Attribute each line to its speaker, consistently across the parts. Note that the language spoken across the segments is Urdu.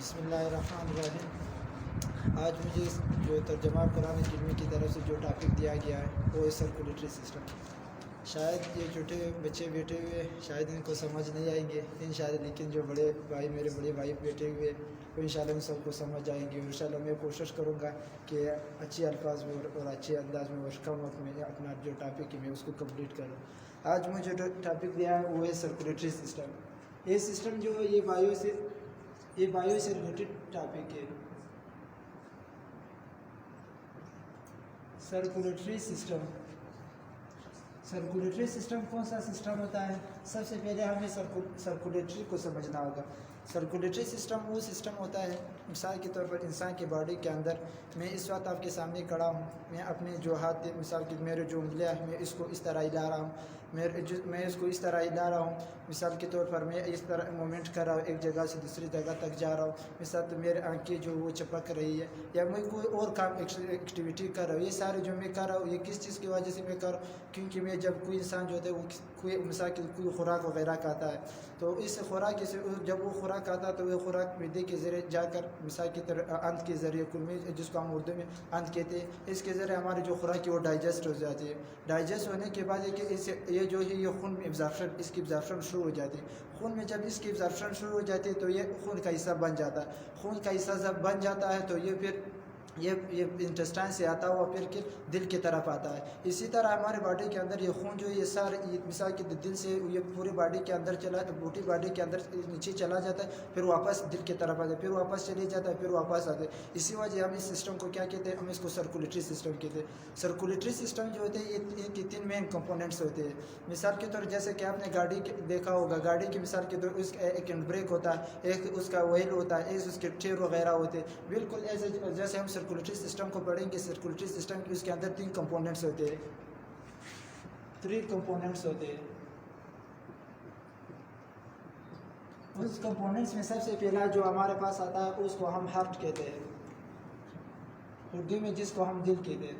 Speaker 1: بسم اللہ الرحمن الرحیم۔ آج مجھے جو ترجمہ قرآن کریم کی طرف سے جو ٹاپک دیا گیا ہے وہ ہے سرکولیٹری سسٹم۔ شاید یہ چھوٹے بچے بیٹھے ہوئے شاید ان کو سمجھ نہیں آئیں گے انشاءاللہ، لیکن جو بڑے بھائی میرے بڑے بھائی بیٹھے ہوئے وہ انشاءاللہ ان سب کو سمجھ آئیں گے۔ انشاءاللہ میں کوشش کروں گا کہ اچھے الفاظ میں اور اچھے انداز میں اور کم وقت میں اپنا جو ٹاپک ہے میں اس کو کمپلیٹ کروں۔ آج مجھے جو ٹاپک دیا ہے وہ ہے سرکولیٹری سسٹم۔ یہ سسٹم جو ہے یہ بایو سے ریلیٹڈ ٹاپک ہے۔ سرکولیٹری سسٹم کون سا سسٹم ہوتا ہے؟ سب سے پہلے ہمیں سرکولیٹری کو سمجھنا ہوگا۔ سرکولیٹری سسٹم وہ سسٹم ہوتا ہے، مثال کے طور پر انسان کی باڈی کے اندر میں اس وقت آپ کے سامنے کھڑا ہوں، میں اپنے جو ہاتھ مثال کے میرے جو انگلیاں ہیں میں اس کو اس طرح ہلا رہا ہوں، میں اس کو اس طرح ہلا رہا ہوں۔ مثال کے طور پر میں اس طرح مومنٹ کر رہا ہوں، ایک جگہ سے دوسری جگہ تک جا رہا ہوں۔ مثال تو میرے آنکھیں جو وہ چپک رہی ہے یا میں کوئی اور کام ایکٹیویٹی کر رہا ہوں، یہ سارے جو میں کر رہا ہوں یہ کس چیز کی وجہ سے میں کر رہا ہوں؟ کیونکہ میں جب کوئی انسان جو ہوتا ہے وہ کوئی مثال کی کوئی خوراک وغیرہ کھاتا ہے تو اس خوراک سے جب وہ خوراک کھاتا ہے تو وہ خوراک معدے کے ذریعے جا کر مثال کی طرح اندھ کے ذریعے کلمی جس کو ہم اردو میں اندھ کہتے ہیں، اس کے ذریعے ہماری جو خوراک ہے وہ ڈائجسٹ ہو جاتی ہے۔ ڈائجسٹ ہونے کے بعد یہ جو ہے یہ خون میں اس کی ابزارپشن شروع ہو جاتی ہے۔ خون میں جب اس کی ابزارپشن شروع ہو جاتی ہے تو یہ خون کا حصہ بن جاتا ہے۔ خون کا حصہ جب بن جاتا ہے تو یہ پھر یہ انٹسٹائن سے آتا ہوا پھر دل کی طرف آتا ہے۔ اسی طرح ہمارے باڈی کے اندر یہ خون جو ہے یہ سارے مثال کے دل سے یہ پوری باڈی کے اندر پوری باڈی کے اندر نیچے چلا جاتا ہے، پھر واپس دل کی طرف آتا ہے، پھر واپس چلے جاتا ہے، پھر واپس آتا ہے۔ اسی وجہ ہم اس سسٹم کو کیا کہتے ہیں؟ ہم اس کو سرکولیٹری سسٹم کہتے ہیں۔ سرکولیٹری سسٹم جو ہوتے ہیں یہ ان کی 3 مین کمپوننٹس ہوتے ہیں۔ مثال کے طور جیسے کہ آپ نے گاڑی دیکھا ہوگا، گاڑی کی مثال کے طور اس کا ایک ہینڈ بریک ہوتا ہے، ایک اس کا وہیل ہوتا ہے، ایک اس کے ٹیر وغیرہ ہوتے ہیں۔ بالکل ایسے جیسے ہم سرکولیٹری سسٹم کو پڑھیں گے، سرکولیٹری سسٹم کی اس کے اندر 3 کمپوننٹس ہوتے ہیں۔ 3 کمپوننٹس ہوتے ہیں۔ اس کمپوننٹس میں سب سے پہلا جو ہمارے پاس آتا ہے اس کو ہم ہارٹ کہتے ہیں، اردو میں جس کو ہم دل کہتے ہیں۔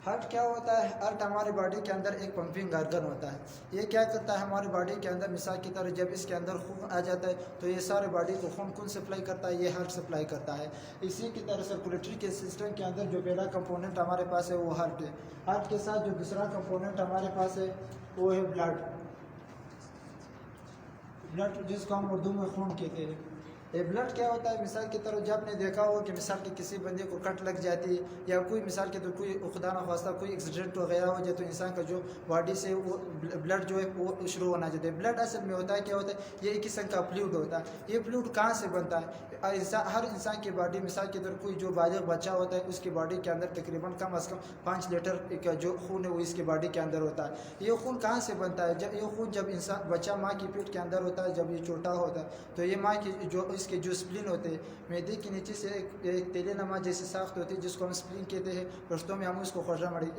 Speaker 1: ہارٹ کیا ہوتا ہے؟ ہارٹ ہماری باڈی کے اندر ایک پمپنگ آرگن ہوتا ہے۔ یہ کیا کرتا ہے ہماری باڈی کے اندر مثال کی طرح جب اس کے اندر خون آ جاتا ہے تو یہ سارے باڈی کو خون سپلائی کرتا ہے، یہ ہارٹ سپلائی کرتا ہے۔ اسی کی طرح سرکولیٹری کے سسٹم کے اندر جو پہلا کمپوننٹ ہمارے پاس ہے وہ ہارٹ ہے۔ ہارٹ کے ساتھ جو دوسرا کمپوننٹ ہمارے پاس ہے وہ ہے بلڈ، جس کو ہم اردو میں خون کہتے ہیں۔ یہ بلڈ کیا ہوتا ہے؟ مثال کی طرح جب آپ نے دیکھا ہو کہ مثال کے کسی بندے کو کٹ لگ جاتی ہے یا کوئی مثال کے طور کوئی خدا نخواستہ کوئی ایکسیڈنٹ وغیرہ ہو جائے تو انسان کا جو باڈی سے وہ بلڈ جو ہے وہ شروع ہونا چاہتا ہے۔ بلڈ اصل میں ہوتا ہے کیا ہوتا ہے؟ یہ ایک قسم کا فلوئڈ ہوتا ہے۔ یہ فلوئڈ کہاں سے بنتا ہے؟ ہر انسان کی باڈی مثال کے طور کوئی جو بالغ بچہ ہوتا ہے اس کی باڈی کے اندر تقریباً کم از کم 5 لیٹر کا جو خون ہے وہ اس کی باڈی کے اندر ہوتا ہے۔ یہ خون کہاں سے بنتا ہے؟ یہ خون جب انسان بچہ ماں کی پیٹ کے اندر ہوتا ہے، جب یہ چھوٹا ہوتا ہے تو یہ ماں کی جو اس کے جو اسپلین ہوتے ہیں معدے کے نیچے سے ایک تیلے نما جیسی ساخت ہوتی ہے جس کو ہم اسپلین کہتے ہیں، پشتوں میں ہم اس کو خرجہ مڑی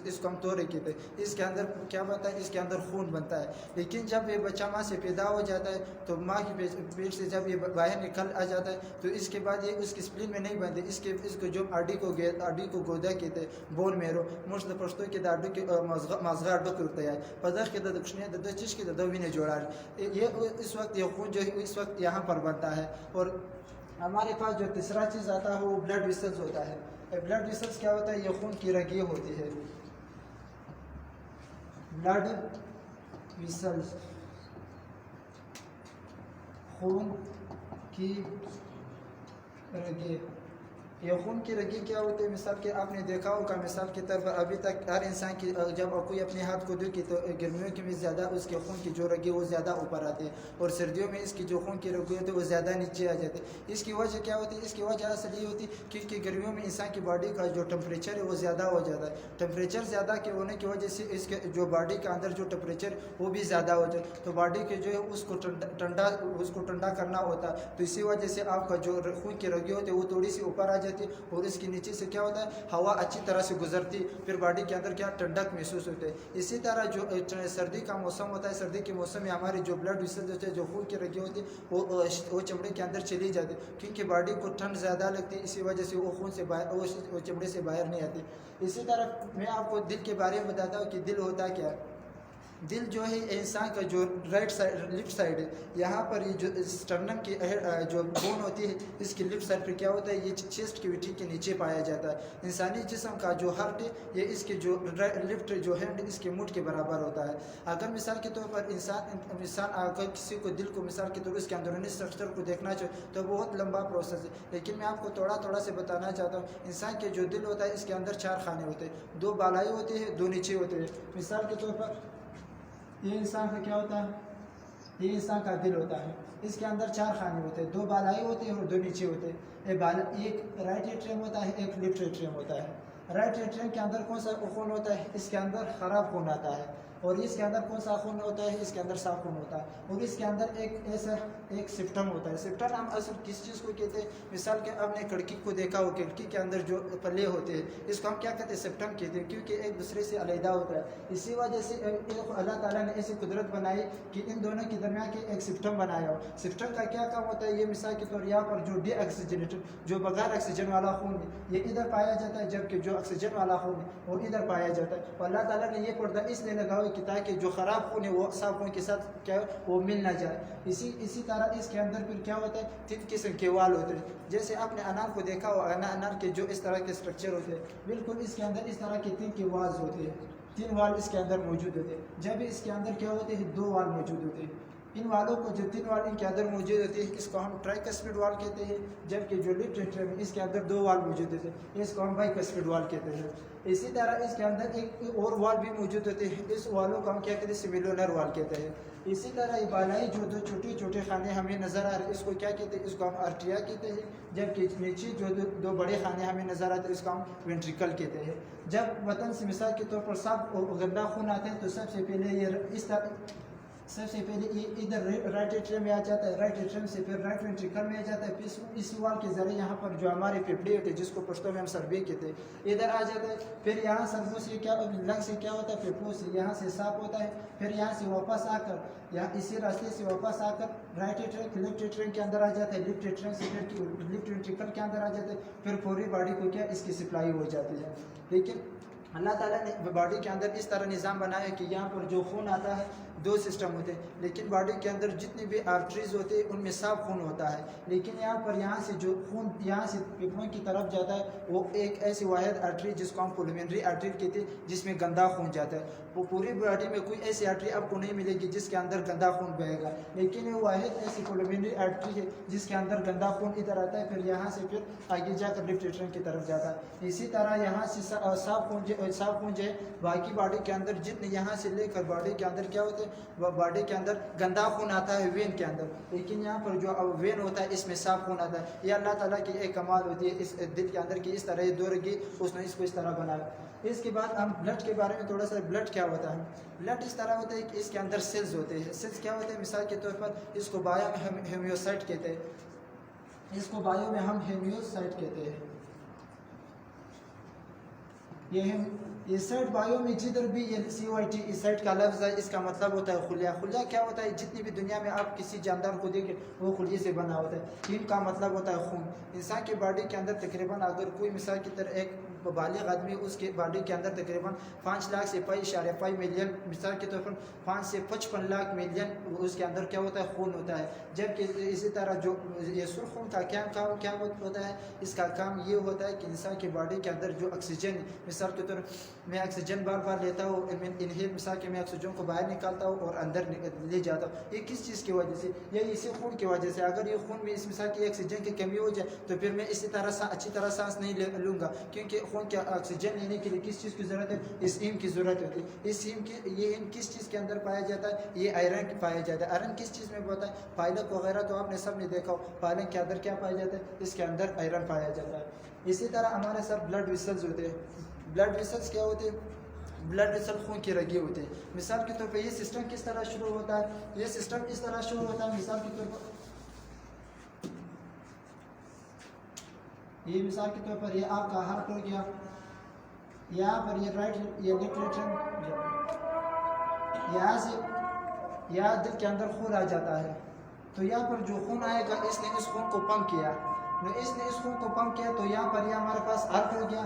Speaker 1: اس کو ہم تورے کہتے ہیں۔ اس کے اندر کیا بنتا ہے؟ اس کے اندر خون بنتا ہے۔ لیکن جب یہ بچہ ماں سے پیدا ہو جاتا ہے تو ماں کی پیٹ سے جب یہ باہر نکل آ جاتا ہے تو اس کے بعد یہ اس کی اسپلین میں نہیں بنتے، اس کو جو ہڈی کو گودا کہتے ہیں، بون میرو مشت پشتوں کے ہڈی کے مازغہ ہڈو کرتا ہے پدر کے دکشنے چش کے دوینے جوڑا یہ اس وقت یہ خون جو ہے اس وقت یہاں پر بنتا ہے۔ اور ہمارے پاس جو تیسرا چیز آتا ہے وہ بلڈ ویسلز ہوتا ہے۔ بلڈ ویسلز کیا ہوتا ہے؟ یہ خون کی رگیں ہوتی ہے۔ بلڈ ویسلز خون کی رگیں۔ یہ خون کی رگیں کیا ہوتی ہے؟ مثال کہ آپ نے دیکھا ہوگا مثال کے طور پر ابھی تک ہر انسان کی جب کوئی اپنے ہاتھ کو دھوے تو گرمیوں کے میں زیادہ اس کے خون کی جو رگیں وہ زیادہ اوپر آتی ہے اور سردیوں میں اس کی جو خون کی رگیں ہوتی ہے وہ زیادہ نیچے آ جاتی ہے۔ اس کی وجہ کیا ہوتی ہے؟ اس کی وجہ اصل یہ ہوتی ہے کیونکہ گرمیوں میں انسان کی باڈی کا جو ٹمپریچر ہے وہ زیادہ ہو جاتا ہے۔ ٹمپریچر زیادہ کے ہونے کی وجہ سے اس کے جو باڈی کا اندر جو ٹمپریچر وہ بھی زیادہ ہو جاتا ہے تو باڈی کے جو ہے اس کو ٹھنڈا کرنا ہوتا ہے، تو اسی وجہ سے آپ کا جو خون کی رگیں ہوتی ہے وہ تھوڑی سی اوپر آ جاتی ہے اور اس کے نیچے سے کیا ہوتا ہے؟ ہوا اچھی طرح سے گزرتی، پھر باڈی کے اندر کیا ٹھنڈک محسوس ہوتی ہے۔ اسی طرح جو سردی کا موسم ہوتا ہے، سردی کے موسم میں ہماری جو بلڈ ویسلز ہوتے ہیں جو خون کی رگیں ہوتی ہے وہ چمڑے کے اندر چلی جاتی ہے کیونکہ باڈی کو ٹھنڈ زیادہ لگتی ہے، اسی وجہ سے وہ خون سے باہر وہ چمڑے سے باہر نہیں آتی۔ اسی طرح میں آپ کو دل کے بارے میں بتاتا ہوں کہ دل ہوتا کیا ہے۔ دل جو ہے انسان کا جو رائٹ سائڈ لیفٹ سائڈ ہے، یہاں پر یہ جو اسٹرنم کی جو بون ہوتی ہے اس کی لیفٹ سائڈ پہ کیا ہوتا ہے، یہ چیسٹ کیویٹی کے نیچے پایا جاتا ہے۔ انسانی جسم کا جو ہارٹ ہے یہ اس کے جو لیفٹ جو ہینڈ اس کے مٹھ کے برابر ہوتا ہے۔ اگر مثال کے طور پر انسان اگر کسی کو دل کو مثال کے طور اس کے اندرونی اسٹرکچر کو دیکھنا چاہے تو بہت لمبا پروسیس ہے، لیکن میں آپ کو تھوڑا سے بتانا چاہتا ہوں۔ انسان کے جو دل ہوتا ہے اس کے اندر 4 خانے ہوتے ہیں، 2 بالائی ہوتے ہیں، 2 نیچے ہوتے ہیں۔ مثال کے طور پر یہ انسان کا کیا ہوتا ہے، یہ انسان کا دل ہوتا ہے، اس کے اندر 4 خانے ہوتے ہیں، 2 بالائی ہوتے ہیں اور 2 نیچے ہوتے ہیں۔ ایک رائٹ ایٹریم ہوتا ہے، ایک لیفٹ ایٹریم ہوتا ہے۔ رائٹ ایٹریم کے اندر کون سا خون ہوتا ہے، اس کے اندر خراب خون آتا ہے، اور اس کے اندر کون سا خون ہوتا ہے، اس کے اندر صاف خون ہوتا ہے، اور اس کے اندر ایک سپٹم ہوتا ہے۔ سپٹم ہم اصل کس چیز کو کہتے ہیں، مثال کہ آپ نے کھڑکی کو دیکھا ہو، کھڑکی کے اندر جو پلے ہوتے ہیں اس کو ہم کیا کہتے ہیں، سپٹم کہتے ہیں، کیونکہ ایک دوسرے سے علیحدہ ہوتا ہے۔ اسی وجہ سے اللہ تعالیٰ نے ایسی قدرت بنائی کہ ان دونوں کے درمیان کے ایک سپٹم بنایا ہو۔ سپٹم کا کیا کام ہوتا ہے، یہ مثال کے طور یہاں پر جو ڈی آکسیجنیٹڈ جو بغیر آکسیجن والا خون ہے یہ ادھر پایا جاتا ہے، جبکہ جو آکسیجن والا خون ہے وہ ادھر پایا جاتا ہے۔ اور اللہ تعالیٰ نے یہ پردہ اس لیے لگا ہوا کہ تاکہ جو خراب خون ہے وہ صاف خون کے ساتھ کیا وہ مل نہ جائے۔ اسی طرح اس کے اندر پھر کیا ہوتا ہے، 3 قسم کے وال ہوتے ہیں۔ جیسے آپ نے انار کو دیکھا ہو، انار کے جو اس طرح کے اسٹرکچر ہوتے ہیں، بالکل اس کے اندر اس طرح کے 3 کے والز ہوتے ہیں، 3 وال اس کے اندر موجود ہوتے ہیں۔ جب اس کے اندر کیا ہوتے ہیں، 2 وال موجود ہوتے ہیں۔ ان والوں کو جو 3 وال ان کے اندر موجود ہوتے ہیں اس کو ہم ٹرائیکسپیڈ وال کہتے ہیں، جبکہ جو لیفٹ ایٹریم ہے اس کے اندر 2 وال موجود ہوتے ہیں، اس کو ہم بائیکسپیڈ وال کہتے ہیں۔ اسی طرح اس کے اندر ایک اور وال بھی موجود ہوتے ہیں، اس والوں کو ہم کیا کہتے ہیں، سیمولر وال کہتے ہیں۔ اسی طرح یہ بالائی جو 2 چھوٹے خانے ہمیں نظر آ رہے ہیں اس کو کیا کہتے ہیں، اس کو ہم آرٹریا کہتے ہیں، جبکہ نیچے جو 2 بڑے خانے ہمیں نظر آتے ہیں اس کو ہم وینٹریکل کہتے ہیں۔ جب وطن سے مثال کے طور پر صاف گندا خون آتا ہے تو سب سے پہلے یہ ادھر رائٹ ایٹریم میں آ جاتا ہے، رائٹ ایٹریم سے پھر رائٹ وینٹریکل میں آ جاتا ہے، پھر اسی وال کے ذریعے یہاں پر جو ہمارے پھیپھڑے ہوتے ہیں جس کو پشتو میں ہم سربے کہتے ہیں ادھر آ جاتا ہے، پھر یہاں سربوں سے کیا لنگ سے کیا ہوتا ہے، پھیپھڑوں سے یہاں سے صاف ہوتا ہے، پھر یہاں سے واپس آ کر یہاں اسی راستے سے واپس آ کر رائٹ ایٹریم لیفٹ ایٹریم کے اندر آ جاتا ہے، لیفٹ ایٹریم سے پھر لیفٹ وینٹریکل کے اندر آ جاتا ہے، پھر پوری باڈی کو کیا اس کی سپلائی ہو جاتی ہے۔ لیکن اللہ تعالیٰ نے باڈی کے اندر اس طرح نظام بنایا کہ یہاں پر جو خون آتا ہے 2 سسٹم ہوتے ہیں، لیکن باڈی کے اندر جتنے بھی آرٹریز ہوتے ہیں ان میں صاف خون ہوتا ہے، لیکن یہاں پر یہاں سے جو خون یہاں سے پھیپھڑوں کی طرف جاتا ہے وہ ایک ایسی واحد آرٹری جس کو ہم پلمونری آرٹری کہتے ہیں جس میں گندا خون جاتا ہے۔ وہ پوری باڈی میں کوئی ایسی آرٹری آپ کو نہیں ملے گی جس کے اندر گندا خون بہے گا، لیکن یہ واحد ایسی پلمونری آرٹری ہے جس کے اندر گندا خون ادھر آتا ہے، پھر یہاں سے پھر آگے جا کر لیفٹ ایٹریم کی طرف جاتا ہے۔ اسی طرح یہاں سے صاف خون جو ہے باقی باڈی کے اندر جتنے یہاں سے لے کر باڈی کے اندر کیا ہوتے ہیں، باڈی کے اندر گندا خون آتا ہے وین کے اندر، لیکن یہاں پر جو وین ہوتا ہے اس میں صاف خون آتا ہے۔ یہ اللہ تعالیٰ کی ایک کمال ہوتی ہے اس دل کے اندر کی، اس طرح یہ دور گی اس نے اس کو اس طرح بنایا۔ اس کے بعد ہم بلڈ کے بارے میں تھوڑا سا، بلڈ کیا ہوتا ہے، بلڈ اس طرح ہوتا ہے کہ اس کے اندر سیلز ہوتے ہیں۔ سیلز کیا ہوتے ہیں، مثال کے طور پر اس کو بایو میں ہیمیوسائٹ کہتے ہیں، اس کو بایو میں ہم ہیمیوسائٹ کہتے ہیں۔ یہ سائٹ بایو میں جدھر بھی یہ COIT اس سائٹ کا لفظ ہے اس کا مطلب ہوتا ہے خلیہ۔ خلیہ کیا ہوتا ہے، جتنی بھی دنیا میں آپ کسی جاندار کو دیکھیں وہ خلیے سے بنا ہوتا ہے۔ ان کا مطلب ہوتا ہے خون۔ انسان کے باڈی کے اندر تقریباً اگر کوئی مثال کی طرح ایک بالغ آدمی اس کے باڈی کے اندر تقریباً 5 لاکھ سے 5.5 ملین، مثال کے طور پر 5 سے 55 لاکھ ملین اس کے اندر کیا ہوتا ہے، خون ہوتا ہے۔ جبکہ اسی طرح جو یہ سرخ خون کا کیا ہوتا ہے، اس کا کام یہ ہوتا ہے کہ انسان کی باڈی کے اندر جو آکسیجن، مثال کے طور میں آکسیجن بار بار لیتا ہوں انہیل، مثال کہ میں آکسیجن کو باہر نکالتا ہوں اور اندر لے جاتا ہوں، یہ کس چیز کی وجہ سے، یہ اسی خون کی وجہ سے۔ اگر یہ خون میں اس مثال کی آکسیجن کی کمی ہو جائے تو پھر میں اسی طرح اچھی طرح سانس نہیں لوں گا، کیونکہ خون کے آکسیجن لینے کے لیے کس چیز کی ضرورت ہے، اس ہیم کی ضرورت ہوتی ہے۔ اس ہیم کی یہ ہیم کس چیز کے اندر پایا جاتا ہے، یہ آئرن پایا جاتا ہے۔ آئرن کس چیز میں ہوتا ہے، پائلک وغیرہ تو آپ نے سب نے دیکھا ہو، پائلک کے اندر کیا پایا جاتا ہے، اس کے اندر آئرن پایا جاتا ہے۔ اسی طرح ہمارے ساتھ بلڈ ویسلز ہوتے ہیں۔ بلڈ ویسلز کیا ہوتے ہیں، بلڈ ویسل خون کی رگیں ہوتے ہیں۔ مثال کے طور پر یہ سسٹم کس طرح شروع ہوتا ہے، یہ سسٹم اس طرح شروع ہوتا ہے، مثال کے طور پر یہ مثال کے طور پر یہ آپ کا ہارٹ ہو گیا، یہاں پر یہ رائٹ یہ لیفٹ ایٹریم، یہاں سے یہاں دل کے اندر خون آ جاتا ہے، تو یہاں پر جو خون آئے گا اس نے اس خون کو پمپ کیا، اس نے اس خون کو پمپ کیا تو یہاں پر یہ ہمارے پاس ہارٹ ہو گیا،